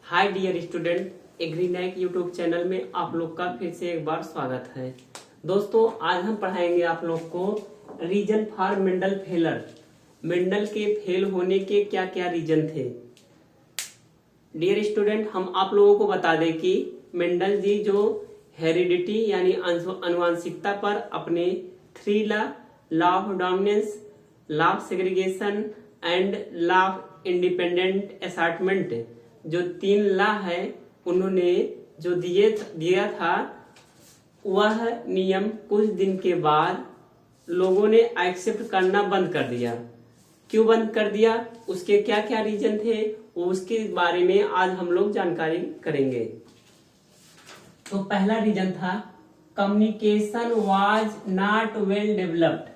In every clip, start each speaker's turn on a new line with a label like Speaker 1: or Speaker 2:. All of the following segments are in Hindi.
Speaker 1: हाय डियर स्टूडेंट, एग्रीनैक यूट्यूब चैनल में आप लोग का फिर से एक बार स्वागत है। दोस्तों, आज हम पढ़ाएंगे आप लोग को reason for Mendel failure. Mendel के फेल होने के क्या क्या रीजन थे। डियर स्टूडेंट, हम आप लोगों को बता दें कि मेंडल जी जो हेरिडिटी यानी अनुवांशिकता पर अपने 3 law of dominance, law of segregation and law of independent assortment, जो 3 लॉ है उन्होंने जो दिया था, वह नियम कुछ दिन के बाद लोगों ने एक्सेप्ट करना बंद कर दिया। क्यों बंद कर दिया, उसके क्या क्या रीजन थे, उसके बारे में आज हम लोग जानकारी करेंगे। तो पहला रीजन था communication was not well developed.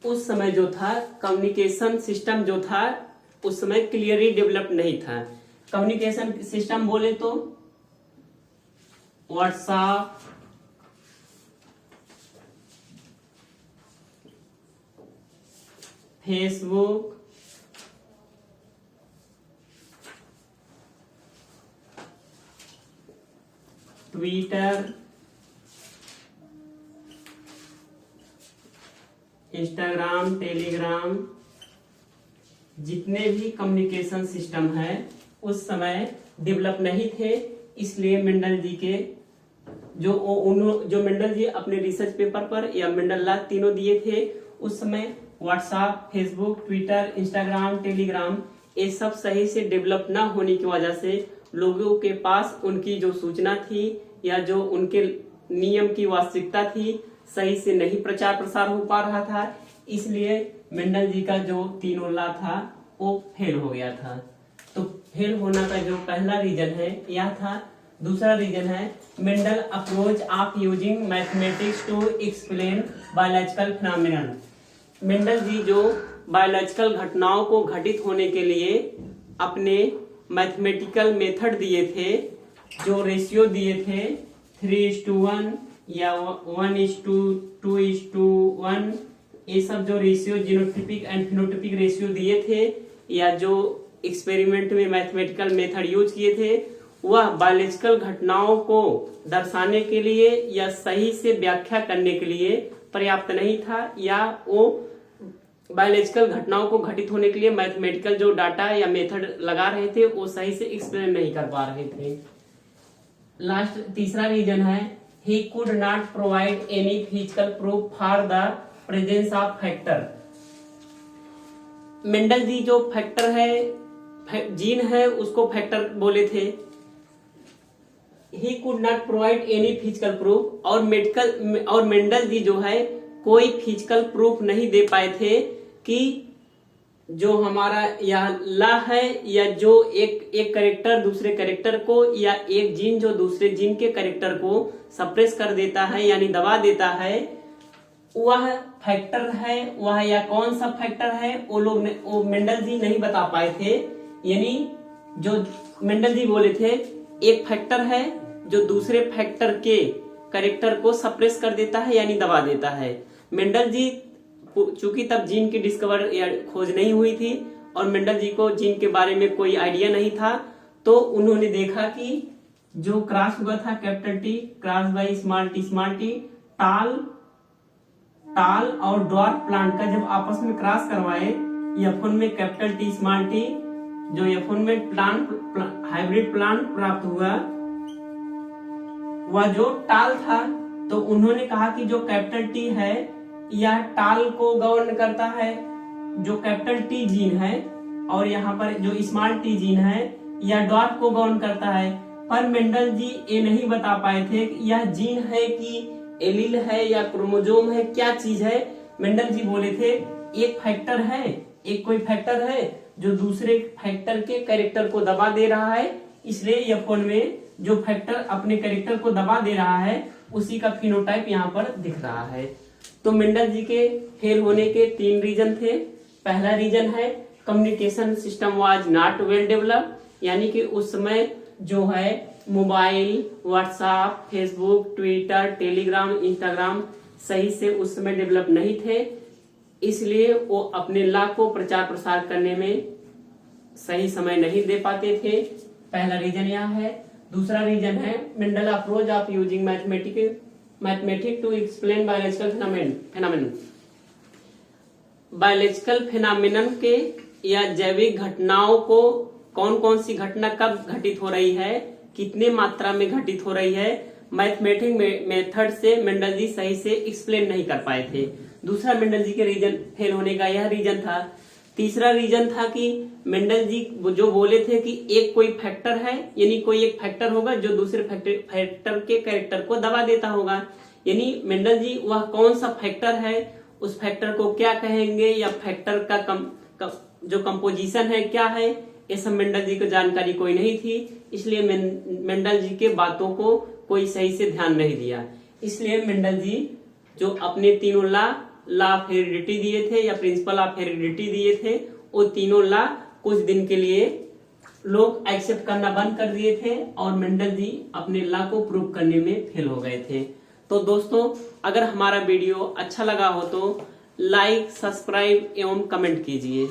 Speaker 1: उस समय जो था कम्युनिकेशन सिस्टम जो था उस समय क्लियरली डेवलप नहीं था। कम्युनिकेशन सिस्टम बोले तो WhatsApp, Facebook, Twitter, Instagram, Telegram, जितने भी कम्युनिकेशन सिस्टम है उस समय डेवलप नहीं थे। इसलिए मेंडल जी के जो मेंडल जी अपने रिसर्च पेपर पर या मेंडल लॉ तीनों दिए थे, उस समय WhatsApp, Facebook, Twitter, Instagram, Telegram ये सब सही से डेवलप ना होने की वजह से लोगों के पास उनकी जो सूचना थी या जो उनके नियम की वास्तविकता थी सही से नहीं प्रचार प्रसार हो पा रहा था। इसलिए मेंडल जी का जो तीनों लॉ था वो फेल हो गया था। तो फेल होना का जो पहला रीजन है यह था। दूसरा रीजन है Mendel approach of using mathematics to explain biological phenomenon. Mendel ji जो बायोलॉजिकल घटनाओं को घटित होने के लिए अपने मैथमेटिकल मेथड दिए थे, जो रेशियो दिए थे 3:1 या 1:2:1, ये सब जो ratio genotypic and phenotypic ratio दिए थे या जो एक्सपेरिमेंट में मैथमेटिकल मेथड यूज किए थे, वह बायोलॉजिकल घटनाओं को दर्शाने के लिए या सही से व्याख्या करने के लिए पर्याप्त नहीं था, या वो बायोलॉजिकल घटनाओं को घटित होने के लिए मैथमेटिकल जो डाटा या मेथड लगा रहे थे वो सही से एक्सप्लेन नहीं कर पा रहे थे। लास्ट तीसरा रीजन है he could not provide any physical proof for the presence of factor. Mendel ji जो फैक्टर है, जीन है, उसको फैक्टर बोले थे। He could not provide any physical proof, और मेंडल जी जो है कोई फिजिकल प्रूफ नहीं दे पाए थे कि जो हमारा यह लॉ है या जो एक कैरेक्टर दूसरे कैरेक्टर को या एक जीन जो दूसरे जीन के कैरेक्टर को सप्रेस कर देता है यानी दबा देता है, वह फैक्टर है वह या कौन सा फैक्टर है वो मेंडल जी नहीं बता पाए थे। यानी जो मेंडल जी बोले थे एक फैक्टर है जो दूसरे फैक्टर के कैरेक्टर को सप्रेस कर देता है यानी दबा देता है। मेंडल जी चूंकि तब जीन की डिस्कवर या खोज नहीं हुई थी और मेंडल जी को जीन के बारे में कोई आइडिया नहीं था, तो उन्होंने देखा कि जो क्रॉस हुआ था capital T cross by small T, टाल और ड्वार्फ प्लांट का जब आपस में क्रॉस करवाए F1 में कैपिटल टी स्मॉल टी, जो F1 में प्लांट हाइब्रिड प्लांट प्राप्त हुआ वह जो टाल था, तो उन्होंने कहा कि जो कैपिटल टी है यह टाल को गवर्न करता है, जो कैपिटल टी जीन है, और यहाँ पर जो स्मॉल टी जीन है यह ड्वार्फ को गवर्न करता है। पर मेंडल जी ये नहीं बता पाए थे कि यह जीन है कि एलील है या क्रोमोजोम है, क्या चीज है। मेंडल जी बोले थे एक फैक्टर है, एक कोई फैक्टर है जो दूसरे फैक्टर के कैरेक्टर को दबा दे रहा है, इसलिए F1 में जो फैक्टर अपने कैरेक्टर को दबा दे रहा है उसी का फिनोटाइप यहाँ पर दिख रहा है। तो मेंडल जी के फेल होने के 3 रीजन थे। पहला रीजन है communication system was not well develop, यानी कि उस समय जो है mobile, WhatsApp, Facebook, Twitter, Telegram, Instagram सही से उस समय डेवलप नहीं थे, इसलिए वो अपने लॉ को प्रचार प्रसार करने में सही समय नहीं दे पाते थे। पहला रीजन यह है। दूसरा रीजन है Mendel approach of using mathematic to explain biological phenomenon. Biological phenomenon के या जैविक घटनाओं को कौन कौन सी घटना कब घटित हो रही है, कितने मात्रा में घटित हो रही है, मैथमेटिक मेथड से मेंडल जी सही से एक्सप्लेन नहीं कर पाए थे। दूसरा मेंडल जी के रीजन फेल होने का यह रीजन था। तीसरा रीजन था कि मेंडल जी जो बोले थे कि एक कोई फैक्टर है, यानी कोई एक फैक्टर होगा जो दूसरे फैक्टर के कैरेक्टर को दबा देता होगा, यानी मेंडल जी वह कौन सा फैक्टर है, उस फैक्टर को क्या कहेंगे, या फैक्टर का जो कंपोजिशन है क्या है, ये सब मेंडल जी को जानकारी कोई नहीं थी। इसलिए मेंडल जी के बातों को कोई सही से ध्यान नहीं दिया। इसलिए मेंडल जी जो अपने तीनों लॉ ऑफ हेरिडिटी दिए थे या प्रिंसिपल ऑफ हेरिडिटी दिए थे, वो तीनों लॉ कुछ दिन के लिए लोग एक्सेप्ट करना बंद कर दिए थे और मेंडल जी अपने लॉ को प्रूव करने में फेल हो गए थे। तो दोस्तों, अगर हमारा वीडियो अच्छा लगा हो तो लाइक, सब्सक्राइब एवं कमेंट कीजिए।